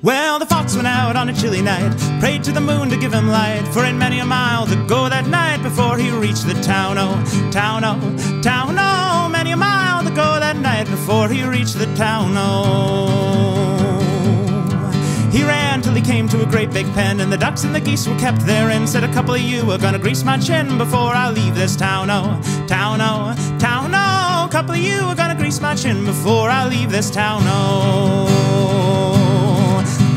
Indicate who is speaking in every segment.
Speaker 1: Well, the fox went out on a chilly night, prayed to the moon to give him light, for in many a mile to go that night before he reached the town, oh, town, oh, town, oh, many a mile to go that night before he reached the town, oh. He ran till he came to a great big pen, and the ducks and the geese were kept therein. Said, a couple of you are gonna grease my chin before I leave this town, oh, town, oh, town, oh. A couple of you are gonna grease my chin before I leave this town, oh.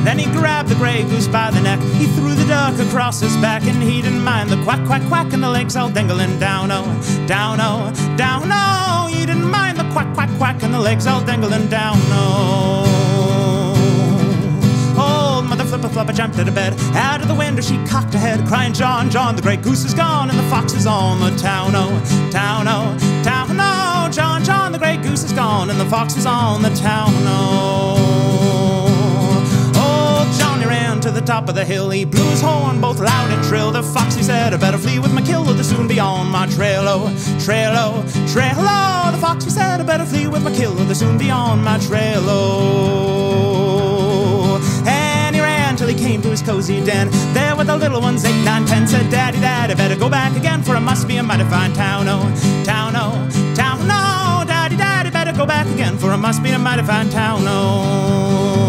Speaker 1: Then he grabbed the grey goose by the neck, he threw the duck across his back, and he didn't mind the quack, quack, quack, and the legs all dangling down, oh, down, oh, down, oh. He didn't mind the quack, quack, quack, and the legs all dangling down, oh. Old Mother Flipper Flopper jumped out of bed, out of the window she cocked her head, crying, John, John, the grey goose is gone, and the fox is on the town, oh, town, oh, town, oh. John, John, the grey goose is gone, and the fox is on the town, oh. To the top of the hill, he blew his horn both loud and shrill. The fox, he said, I better flee with my kill, or they'll soon be on my trail, oh, trail, oh, trail, oh. The fox, he said, I better flee with my kill, or they'll soon be on my trail, oh. And he ran till he came to his cozy den. There were the little ones, 8, 9, 10, said, Daddy, Dad, I better go back again, for it must be a mighty fine town, oh, town, oh, town, oh. Daddy, Daddy, better go back again, for it must be a mighty fine town, oh.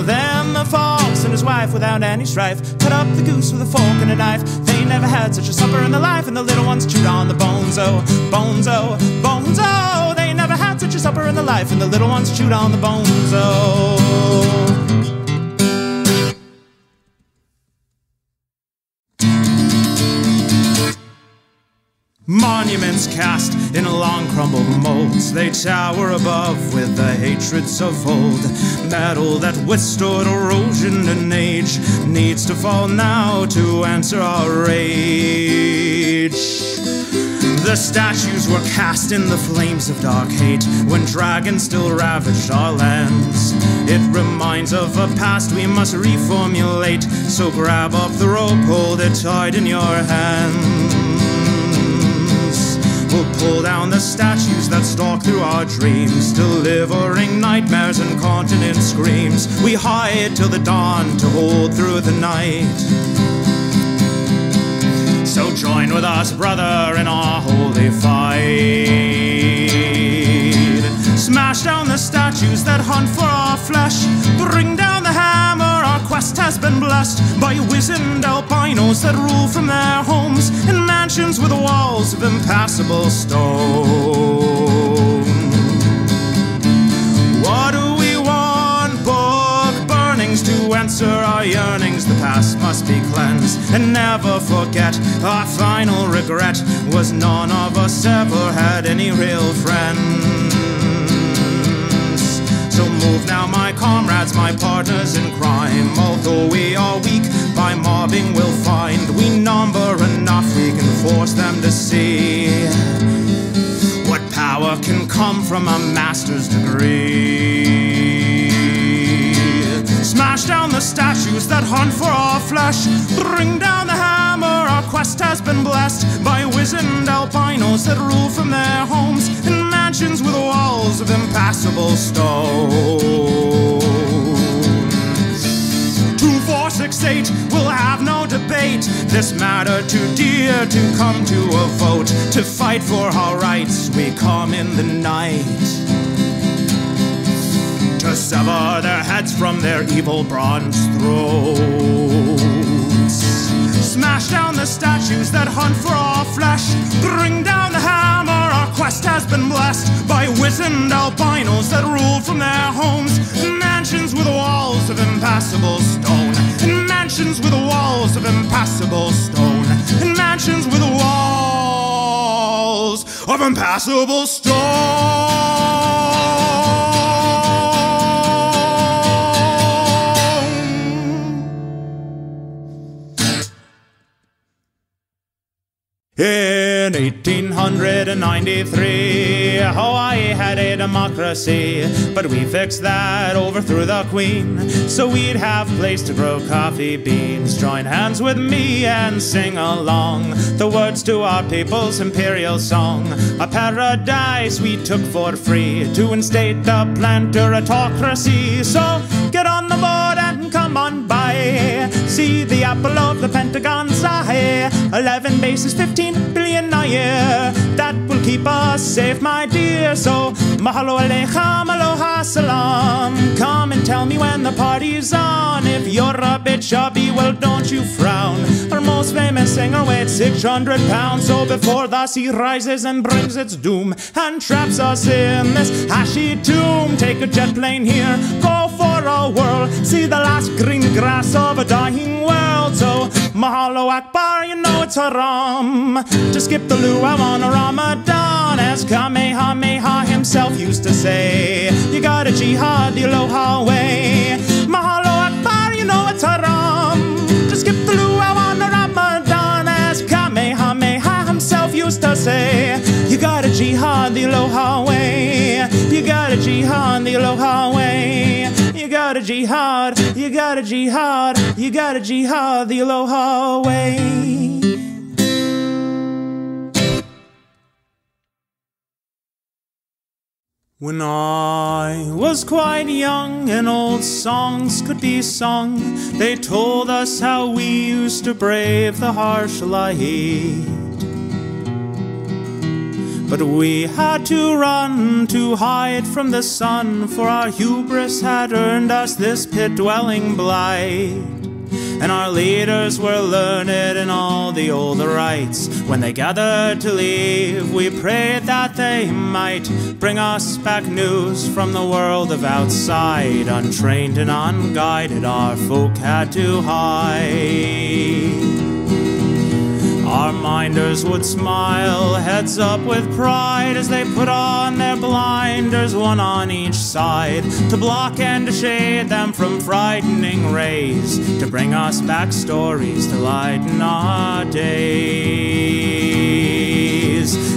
Speaker 1: Then the fox and his wife, without any strife, cut up the goose with a fork and a knife. They never had such a supper in their life, and the little ones chewed on the bones, oh, bones, oh, bones, oh. They never had such a supper in their life, and the little ones chewed on the bones, oh. Monuments cast in long crumbled molds, they tower above with the hatreds of old. Metal that withstood erosion and age needs to fall now to answer our rage. The statues were cast in the flames of dark hate when dragons still ravaged our lands. It reminds of a past we must reformulate, so grab up the rope, hold it tight in your hands. We'll pull down the statues that stalk through our dreams, delivering nightmares and continent screams. We hide till the dawn to hold through the night. So join with us, brother, in our holy fight. Smash down the statues that hunt for our flesh. Bring down the hammer, our quest has been blessed by wizened albinos that rule from their homes in mansions with walls of impassable stone. What do we want? Book burnings to answer our yearnings. The past must be cleansed and never forget. Our final regret was none of us ever had any real friends. So move now, my comrades, my partners in crime. Although we are weak, by mobbing we'll find we number enough, we can force them to see what power can come from a master's degree. Smash down the statues that hunt for our flesh. Bring down the hammer, our quest has been blessed by wizened albinos that rule from their homes in mansions with walls of impassable stone. 2468, we'll have no debate. This matter too dear to come to a vote. To fight for our rights, we come in the night. To sever their heads from their evil bronze throats. Smash down the statues that hunt for our flesh. Bring down the hammer, our quest has been blessed by wizened albinos that rule from their homes in mansions with walls of impassable stone. In mansions with walls of impassable stone. In mansions with walls of impassable stone. Yeah. In 1893, Hawaii had a democracy, but we fixed that, overthrew the Queen, so we'd have place to grow coffee beans. Join hands with me and sing along the words to our people's imperial song. A paradise we took for free to instate the plantocracy. So get on the board and come on by, see the apple of the Pentagon's eye. 11 bases, 15 billion a year, that will keep us safe, my dear. So mahalo aleichem, aloha salam. Come and tell me when the party's on. If you're a bit chubby, well, don't you frown. Our most famous singer weighs 600 pounds. So before the sea rises and brings its doom and traps us in this ashy tomb, take a jet plane here, go for a whirl, see the last green grass of a dying world. So mahalo akbar, you know it's haram to skip the luau on a Ramadan, as Kamehameha himself used to say. You gotta jihad the aloha way. Mahalo akbar, you know it's haram to skip the luau on a Ramadan, as Kamehameha himself used to say. You gotta jihad the aloha way. You gotta jihad the aloha way. You gotta jihad, you gotta jihad, you gotta jihad the aloha way. When I was quite young and old songs could be sung, they told us how we used to brave the harsh light. But we had to run to hide from the sun, for our hubris had earned us this pit-dwelling blight. And our leaders were learned in all the old rites. When they gathered to leave, we prayed that they might bring us back news from the world of outside. Untrained and unguided, our folk had to hide. Our minders would smile, heads up with pride, as they put on their blinders, one on each side, to block and to shade them from frightening rays, to bring us back stories to lighten our days.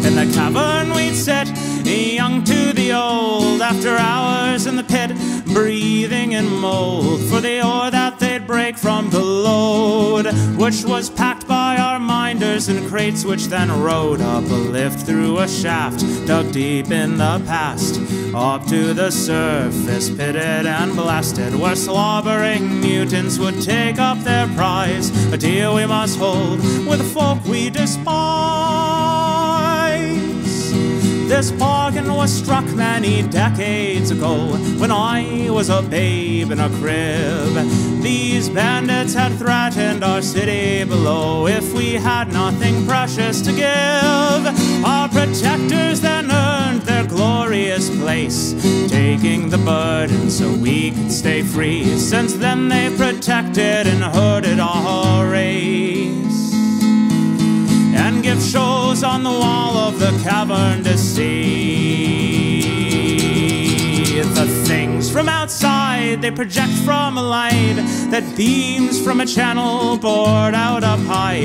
Speaker 1: In the cavern we'd sit, young to the old, after hours in the pit, breathing in mold, for the ore that they'd break from the load, which was packed by our minders in crates, which then rode up a lift through a shaft dug deep in the past, up to the surface, pitted and blasted, where slobbering mutants would take up their prize, a deal we must hold with the folk we despise. This bargain was struck many decades ago, when I was a babe in a crib. These bandits had threatened our city below if we had nothing precious to give. Our protectors then earned their glorious place, taking the burden so we could stay free. Since then they protected and herded our race, and give shows on the wall of the cavern to see. The things from outside they project from a light that beams from a channel bored out up high.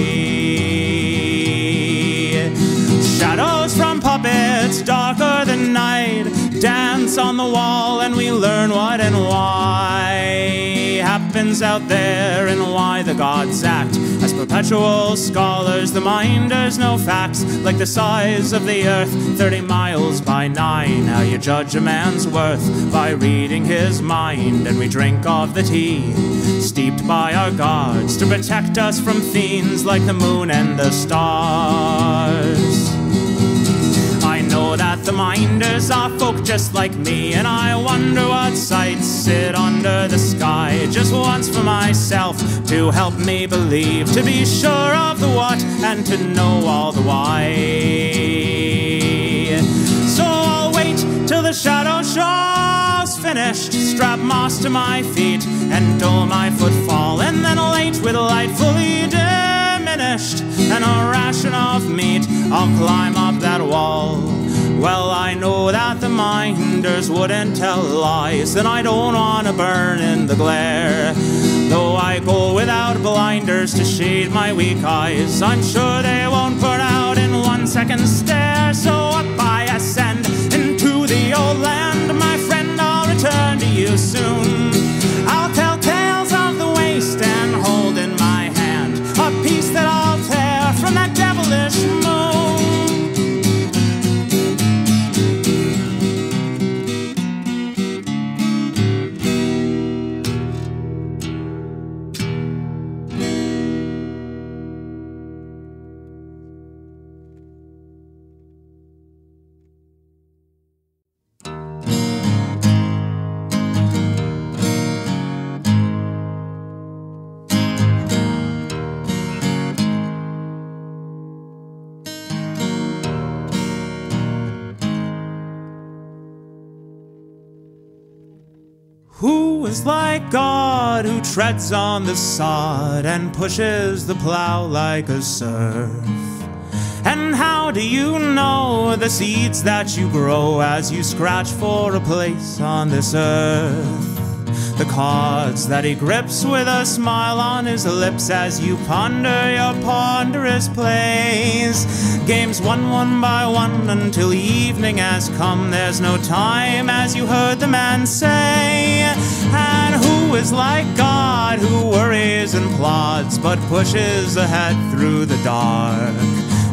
Speaker 1: Shadows from puppets darker than night dance on the wall, and we learn what and why happens out there, and why the gods act as perpetual scholars. The minders know facts like the size of the earth, 30 miles by 9. How you judge a man's worth by reading his mind. And we drink of the tea steeped by our gods to protect us from fiends like the moon and the stars. I know that the minders are folk just like me, and I wonder what sights sit under the sky. Just once for myself to help me believe, to be sure of the what and to know all the why. So I'll wait till the shadow show's finished, strap moss to my feet and dull my footfall, and then late with light fully diminished and a ration of meat, I'll climb up that wall. Well, I know that the minders wouldn't tell lies, and I don't want to burn in the glare. Though I go without blinders to shade my weak eyes, I'm sure they won't burn out in 1 second. second stair. So up I ascend into the old land. My friend, I'll return to you soon. I'll tell tales of the waste and hold in my hand a piece that I'll tear from that devilish moon. Who is like God, who treads on the sod and pushes the plow like a serf? And how do you know the seeds that you grow as you scratch for a place on this earth? The cards that he grips with a smile on his lips as you ponder your ponderous plays. Games won one by one until evening has come. There's no time, as you heard the man say. And who is like God, who worries and plods but pushes ahead through the dark?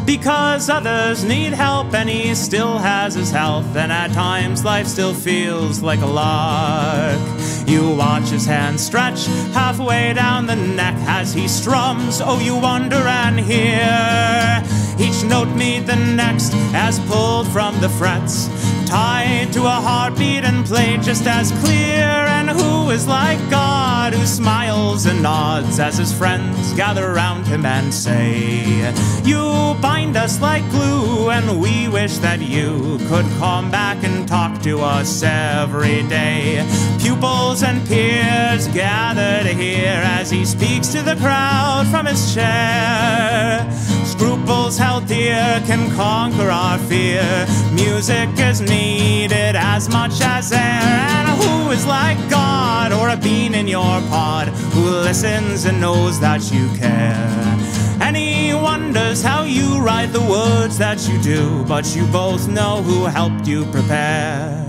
Speaker 1: Because others need help and he still has his health, and at times life still feels like a lark. You watch his hand stretch halfway down the neck as he strums. Oh, you wonder and hear each note meet the next as pulled from the frets, tied to a heartbeat and played just as clear. And who is like God, who smiles and nods as his friends gather round him and say, you bind us like glue, and we wish that you could come back and talk to us every day. Pupils and peers gather to hear as he speaks to the crowd from his chair. Scruples held dear can conquer our fear. Music is needed as much as air. And who is like God, or a bean in your pod, who listens and knows that you care? And he wonders how you write the words that you do, but you both know who helped you prepare.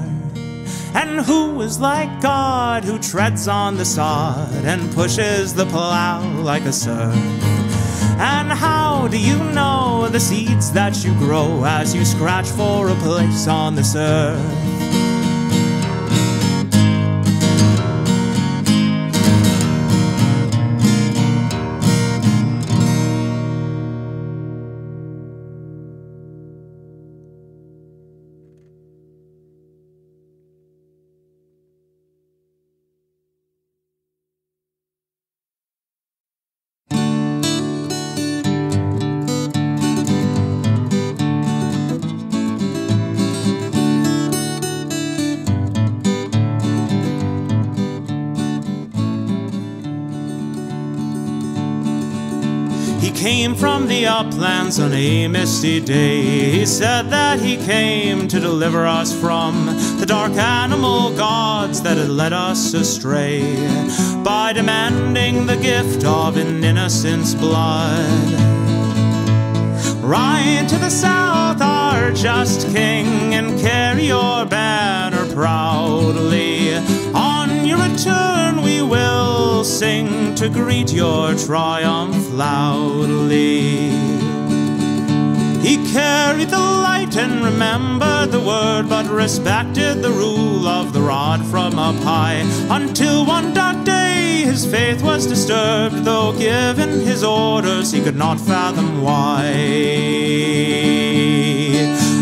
Speaker 1: And who is like God, who treads on the sod and pushes the plow like a serf? And how do you know the seeds that you grow as you scratch for a place on this earth? Came from the uplands on a misty day. He said that he came to deliver us from the dark animal gods that had led us astray by demanding the gift of an innocent's blood. Ride to the south, our just king, and carry your banner proudly. On your return we will sing to greet your triumph loudly. He carried the light and remembered the word, but respected the rule of the rod from up high, until one dark day his faith was disturbed, though given his orders he could not fathom why.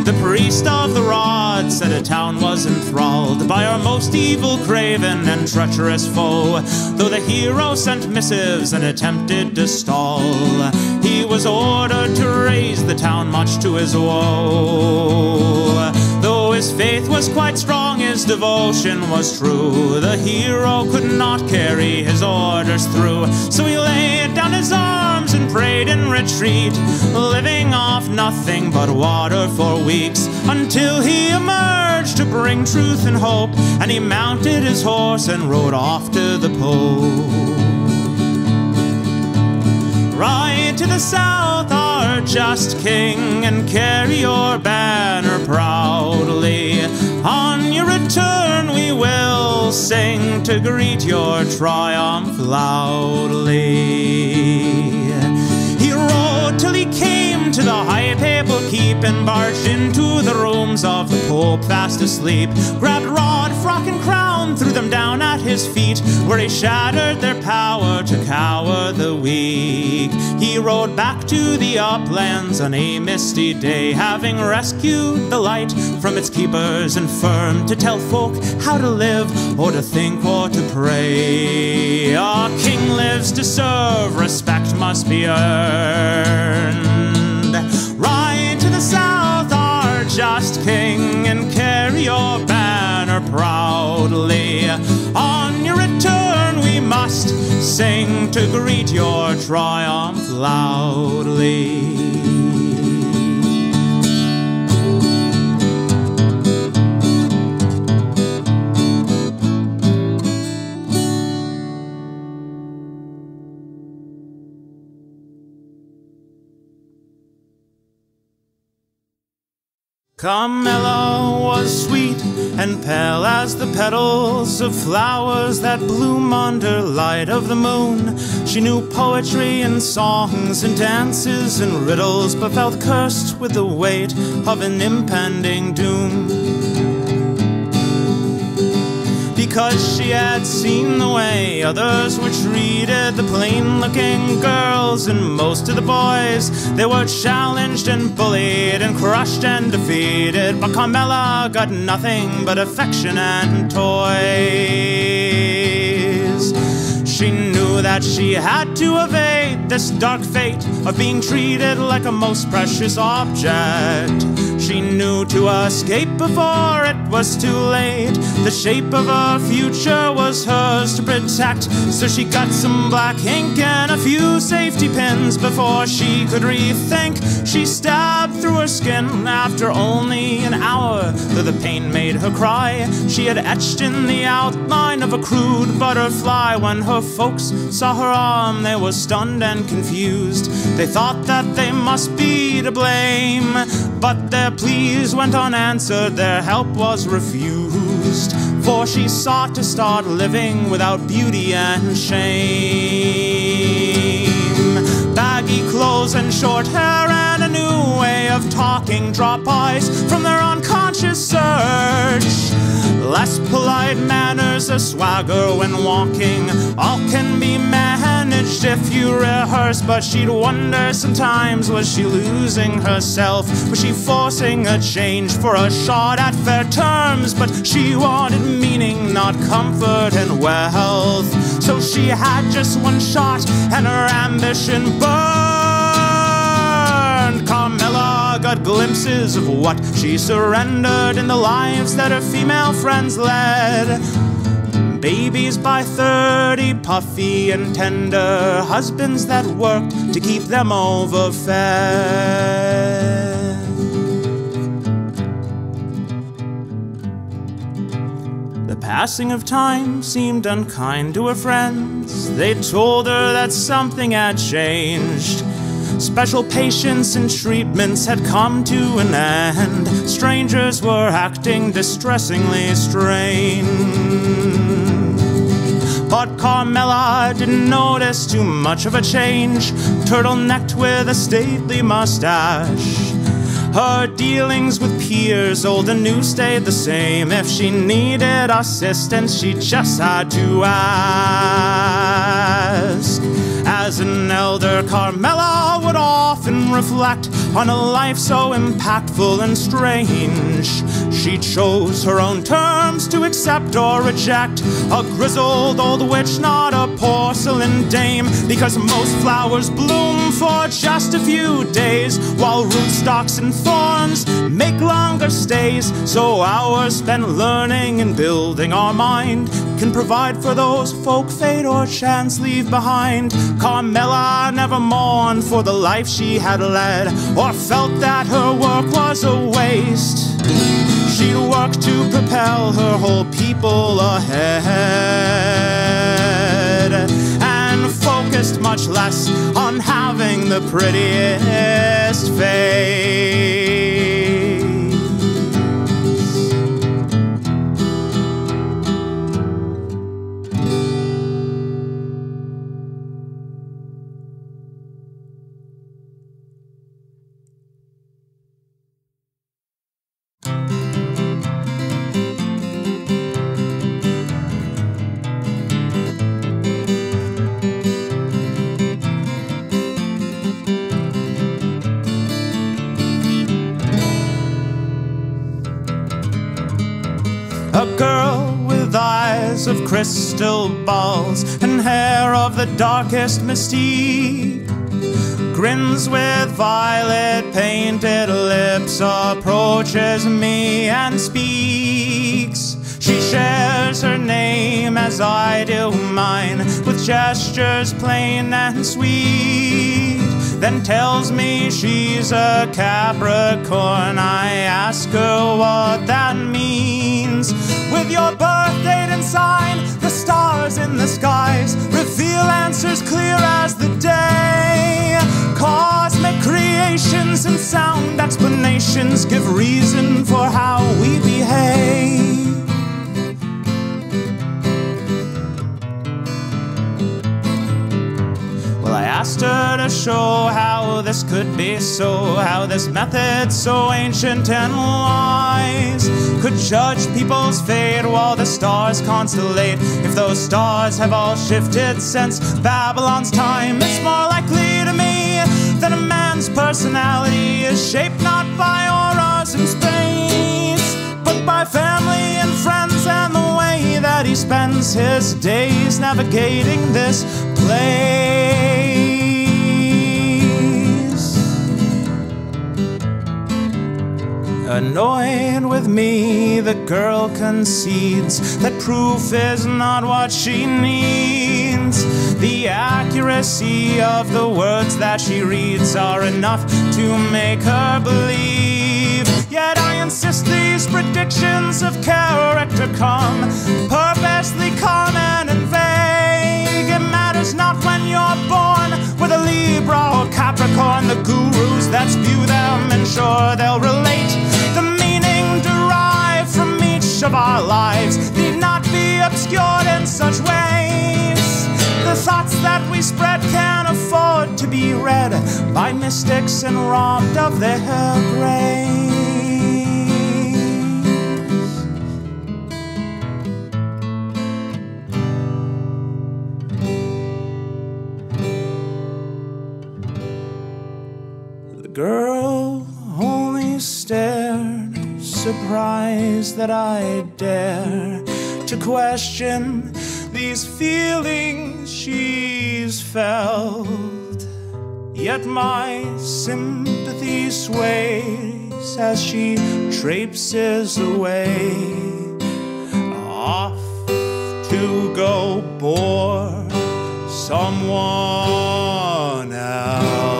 Speaker 1: The priest of the rod said a town was enthralled by our most evil, craven, and treacherous foe. Though the hero sent missives and attempted to stall, he was ordered to raise the town much to his woe. Though his faith was quite strong, his devotion was true, the hero could not carry his orders through. So he laid down his arms and prayed in retreat, living off nothing but water for weeks, until he emerged to bring truth and hope, and he mounted his horse and rode off to the Pope. Ride to the south, our our just king, and carry your banner proudly. On your return we will sing to greet your triumph loudly. He rode till he came to the high papal keep, and barged into the rooms of the Pope fast asleep. Grabbed rod, frock, and crown, threw them down at his feet, where he shattered their power to cower the weak. He rode back to the uplands on a misty day, having rescued the light from its keepers infirm, to tell folk how to live, or to think, or to pray. A king lives to serve, respect must be earned. Ride to the south, our just king, and carry your banner proudly. On your return we must sing to greet your triumph loudly. Carmella was sweet and pale as the petals of flowers that bloom under light of the moon. She knew poetry and songs and dances and riddles, but felt cursed with the weight of an impending doom. Because she had seen the way others were treated, the plain-looking girls and most of the boys, they were challenged and bullied and crushed and defeated. But Carmella got nothing but affection and toys. She knew that she had to evade this dark fate of being treated like a most precious object. She knew to escape before it was too late. The shape of her future was hers to protect. So she got some black ink and a few safety pins before she could rethink. She stabbed through her skin after only an hour, though the pain made her cry. She had etched in the outline of a crude butterfly. When her folks saw her arm, they were stunned and confused. They thought that they must be to blame, but their pleas went unanswered, their help was refused. For she sought to start living without beauty and shame. Baggy clothes and short hair and a new way of talking, drop eyes from their unconscious search. Less polite manners, a swagger when walking, all can be managed if you rehearse. But she'd wonder sometimes, was she losing herself? Was she forcing a change for a shot at fair terms? But she wanted meaning, not comfort and wealth. So she had just one shot and her ambition burned. Carmella got glimpses of what she surrendered in the lives that her female friends led. Babies by 30, puffy and tender, husbands that worked to keep them overfed. The passing of time seemed unkind to her friends. They told her that something had changed. Special patients and treatments had come to an end. Strangers were acting distressingly strange. But Carmella didn't notice too much of a change. Turtle-necked with a stately mustache, her dealings with peers, old and new, stayed the same. If she needed assistance, she just had to ask. As an elder, Carmella would often reflect on a life so impactful and strange. She chose her own terms to accept or reject, a grizzled old witch, not a porcelain dame. Because most flowers bloom for just a few days, while rootstocks and thorns make longer stays. So hours spent learning and building our mind can provide for those folk fate or chance leave behind. Carmella never mourned for the life she had led, or felt that her work was a waste. She'd work to propel her whole people ahead, and focused much less on having the prettiest saddest face. A girl with eyes of crystal balls and hair of the darkest mystique, grins with violet painted lips, approaches me and speaks. She shares her name as I do mine, with gestures plain and sweet, then tells me she's a Capricorn. I ask her what that means. With your birth date and sign, the stars in the skies reveal answers clear as the day. Cosmic creations and sound explanations give reason for how we behave. I asked her to show how this could be so, how this method so ancient and wise could judge people's fate while the stars constellate. If those stars have all shifted since Babylon's time, it's more likely to me that a man's personality is shaped not by auras in space, but by family and friends and the way that he spends his days navigating this place. Annoyed with me, the girl concedes that proof is not what she needs. The accuracy of the words that she reads are enough to make her believe. Yet I insist these predictions of character come purposely common and vague. It matters not when you're born with a Libra or Capricorn. The gurus that spew them ensure they'll relate. The meaning derived from each of our lives need not be obscured in such ways. The thoughts that we spread can afford to be read by mystics and robbed of their grace. The girl only stared, surprised that I dare to question these feelings she's felt. Yet my sympathy sways as she traipses away, off to go bore someone else.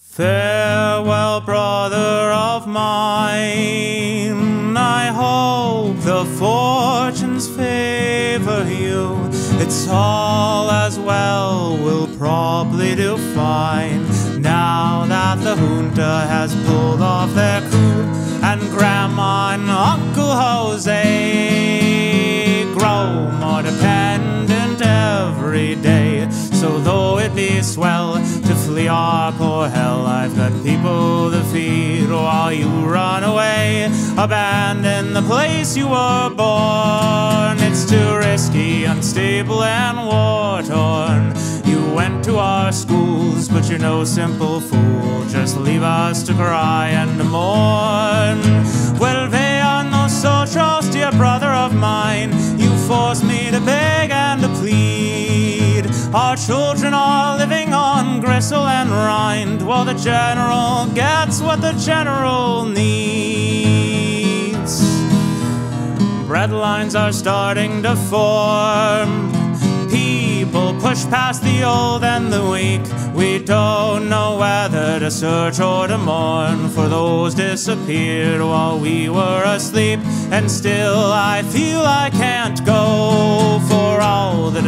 Speaker 1: Farewell, brother of mine, I hope the fortunes favor you. It's all as well, we'll probably do fine, now that the junta has pulled off their coup, and Grandma and Uncle Jose grow more dependent every day. So though it be swell to flee our poor hell, I've got people to feed while you run away. Abandon the place you were born. It's too risky, unstable, and war-torn. You went to our schools, but you're no simple fool. Just leave us to cry and to mourn. Vuelve a nosotros, dear brother of mine. You forced me to beg and to plead. Our children are living on gristle and rind, while the general gets what the general needs. Bread lines are starting to form. People push past the old and the weak. We don't know whether to search or to mourn, for those disappeared while we were asleep. And still I feel I can't go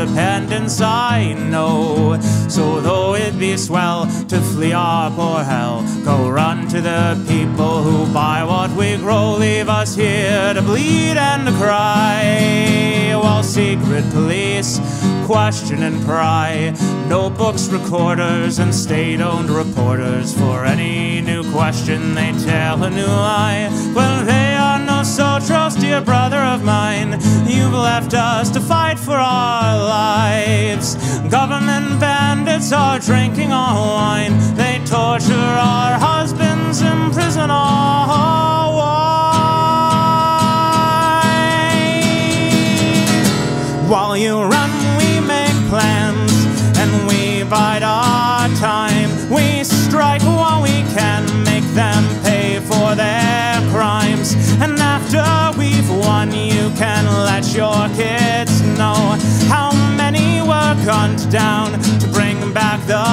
Speaker 1: dependence I know. So though it be swell to flee our poor hell, go run to the people who buy what we grow. Leave us here to bleed and to cry, while secret police question and pry. Notebooks, recorders, and state-owned reporters. For any new question they tell a new lie. Well, they are no so trust, dear brother of mine. You've left us to fight for our lives. Government bandits are drinking our wine. They torture our husbands, imprison our wives. While you run, we make plans, and we bide our time. We strike while we can, make them pay for their crimes. And after we've won, you can let your kids know how many were gunned down to bring back the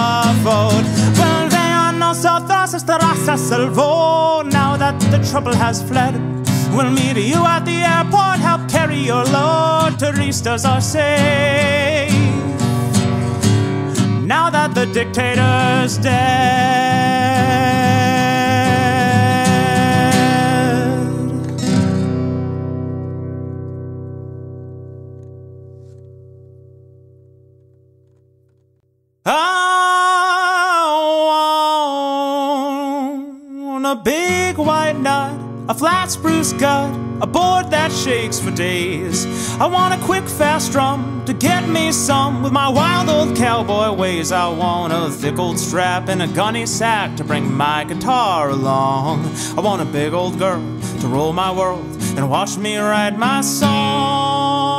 Speaker 1: vote. Well, they are no so todas esta raza salvó. Now that the trouble has fled, we'll meet you at the airport, help carry your load. Turistas are safe now that the dictator's dead. I want a big white nut, a flat spruce gut, a board that shakes for days. I want a quick fast drum to get me some with my wild old cowboy ways. I want a thick old strap and a gunny sack to bring my guitar along. I want a big old girl to roll my world and watch me write my songs.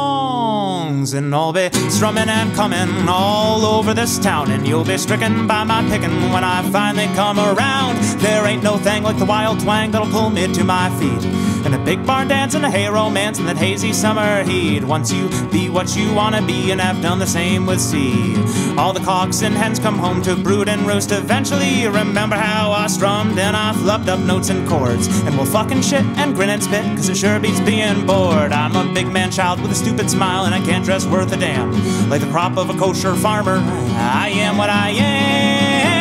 Speaker 1: And I'll be strumming and coming all over this town, and you'll be stricken by my picking when I finally come around. There ain't no thing like the wild twang that'll pull me to my feet, and a big barn dance and a hay romance and that hazy summer heat. Once you be what you wanna be, and have done the same with C. All the cocks and hens come home to brood and roost eventually. Remember how I strummed and I flubbed up notes and chords, and we'll fucking shit and grin and spit, cause it sure beats being bored. I'm a big man child with a stupid smile, and I can't dress worth a damn. Like the crop of a kosher farmer, I am what I am.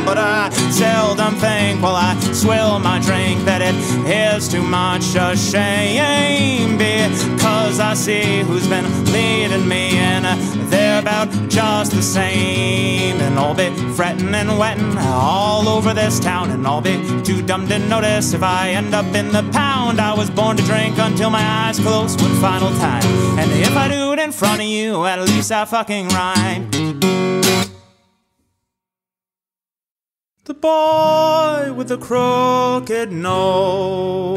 Speaker 1: But I seldom think while I swill my drink that it is too much a shame, because I see who's been leading me, and they're about just the same. And I'll be fretting and wetting all over this town, and I'll be too dumb to notice if I end up in the pound. I was born to drink until my eyes close one final time, and if I do it in front of you, at least I fucking rhyme. The boy with the crooked nose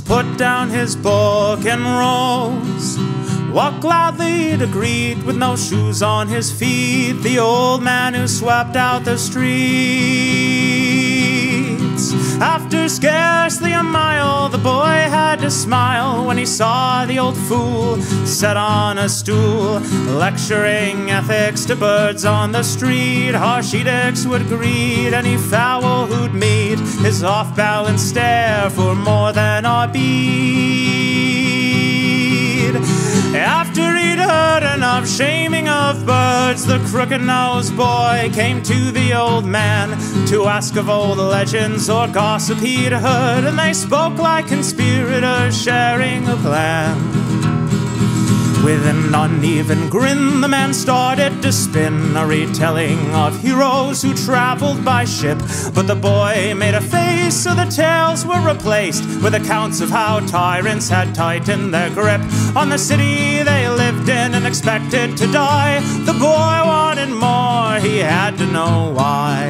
Speaker 1: put down his book and rose, walked loudly to greet with no shoes on his feet the old man who swept out the streets. After scarcely a mile, the boy had to smile when he saw the old fool set on a stool, lecturing ethics to birds on the street. Harsh edicts would greet any fowl who'd meet his off-balance stare for more than a bead. After he'd heard enough shaming of birds, the crooked-nosed boy came to the old man to ask of old legends or gossip he'd heard, and they spoke like conspirators sharing a plan. With an uneven grin, the man started to spin a retelling of heroes who traveled by ship. But the boy made a face, so the tales were replaced with accounts of how tyrants had tightened their grip on the city they lived in and expected to die. The boy wanted more, he had to know why.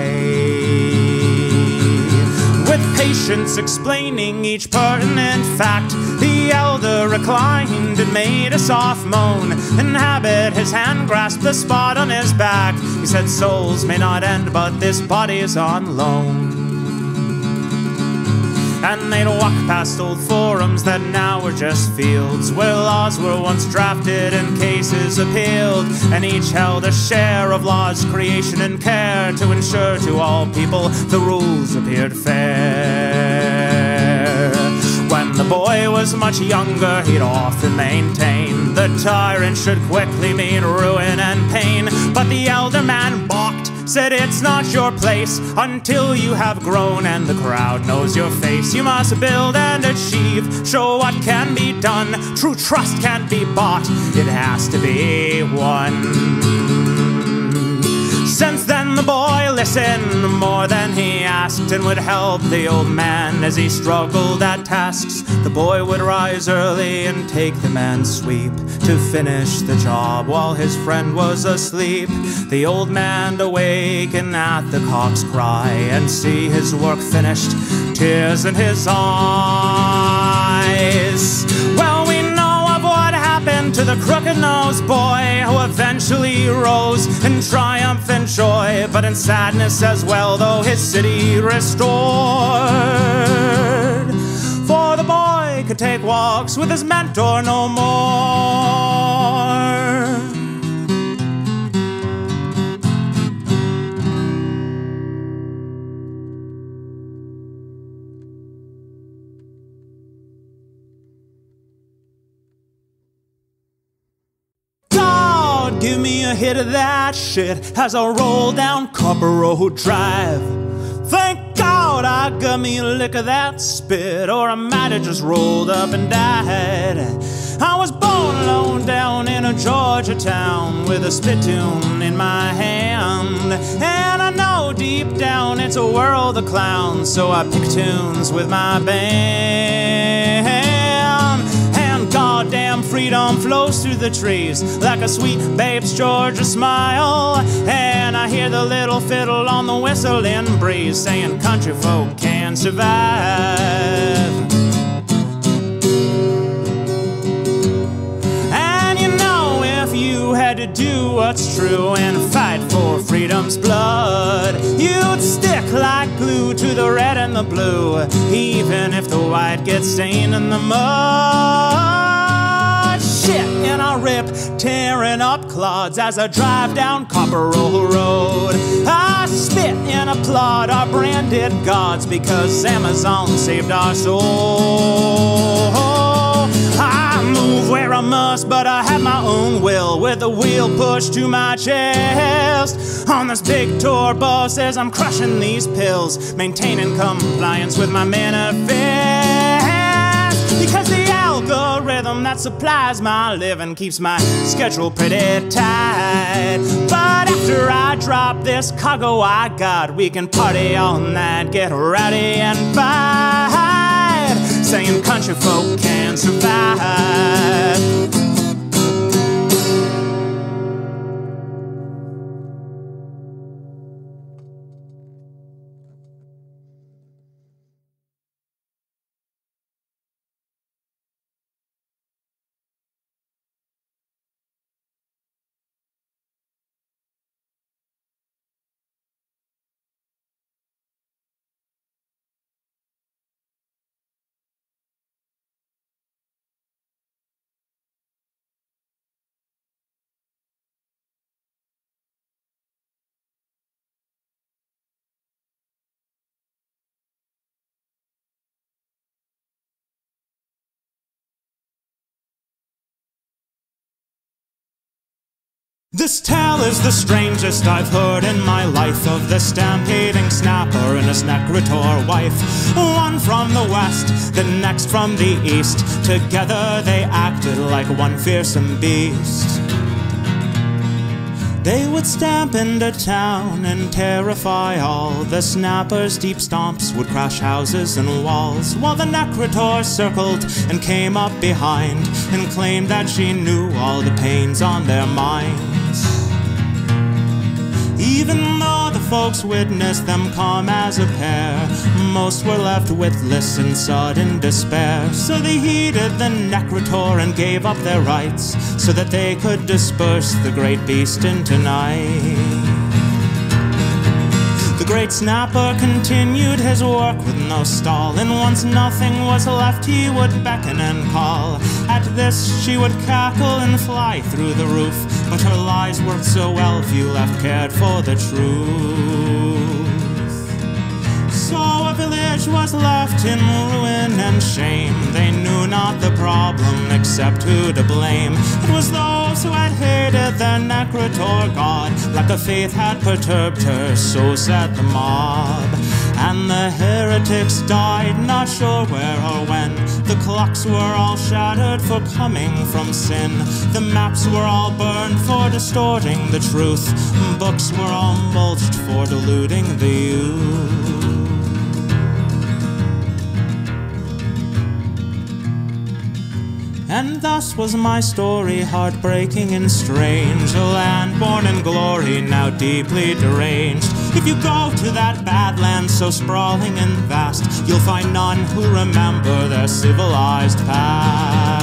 Speaker 1: With patience explaining each pertinent fact, the elder reclined and made a soft moan. In habit, his hand grasped the spot on his back. He said, souls may not end, but this body is on loan. And they'd walk past old forums that now were just fields, where laws were once drafted and cases appealed, and each held a share of law's creation and care to ensure to all people the rules appeared fair. When the boy was much younger, he'd often maintain the tyrant should quickly mean ruin and pain. But the elder man balked, said it's not your place until you have grown and the crowd knows your face. You must build and achieve, show what can be done. True trust can't be bought, it has to be won. Since then the boy listened more than he asked, and would help the old man as he struggled at tasks. The boy would rise early and take the man's sweep to finish the job while his friend was asleep. The old man awaken at the cock's cry and see his work finished, tears in his eyes. Well, we know of what happened to the crooked-nosed boy who eventually rose in triumph and joy, but in sadness as well, though his city restored. For the boy could take walks with his mentor no more. Give me a hit of that shit as I roll down Copper Road Drive. Thank God I got me a lick of that spit, or I might have just rolled up and died. I was born alone down in a Georgia town with a spittoon in my hand, and I know deep down it's a world of clowns, so I pick tunes with my band. Goddamn freedom flows through the trees like a sweet babe's Georgia smile, and I hear the little fiddle on the whistling breeze saying country folk can survive. And you know, if you had to do what's true and fight for freedom's blood, you'd stick like glue to the red and the blue, even if the white gets stained in the mud. Shit, and I rip, tearing up clods as I drive down Copper Road. I spit and applaud our branded gods because Amazon saved our soul. I move where I must, but I have my own will, with the wheel pushed to my chest. On this big tour bus as I'm crushing these pills, maintaining compliance with my manifest. Because the algorithm that supplies my living keeps my schedule pretty tight. But after I drop this cargo I got, we can party all night, get rowdy and fight, saying country folk can survive. This tale is the strangest I've heard in my life, of the stampeding snapper and his Necrotaur wife. One from the west, the next from the east. Together they acted like one fearsome beast. They would stamp into town and terrify all. The snapper's deep stomps would crash houses and walls, while the Necrotaur circled and came up behind and claimed that she knew all the pains on their minds. Even though the folks witnessed them come as a pair, most were left witless in sudden despair. So they heeded the Necrotaur and gave up their rights, so that they could disperse the great beast into night. The great snapper continued his work with no stall, and once nothing was left he would beckon and call. At this she would cackle and fly through the roof, but her lies worked so well few left cared for the truth. So if village was left in ruin and shame. They knew not the problem except who to blame. It was those who had hated their Necrotaur god. Lack of faith had perturbed her, so said the mob. And the heretics died, not sure where or when. The clocks were all shattered for coming from sin. The maps were all burned for distorting the truth. Books were all mulched for deluding the youth. And thus was my story, heartbreaking and strange. A land born in glory, now deeply deranged. If you go to that bad land so sprawling and vast, you'll find none who remember their civilized past.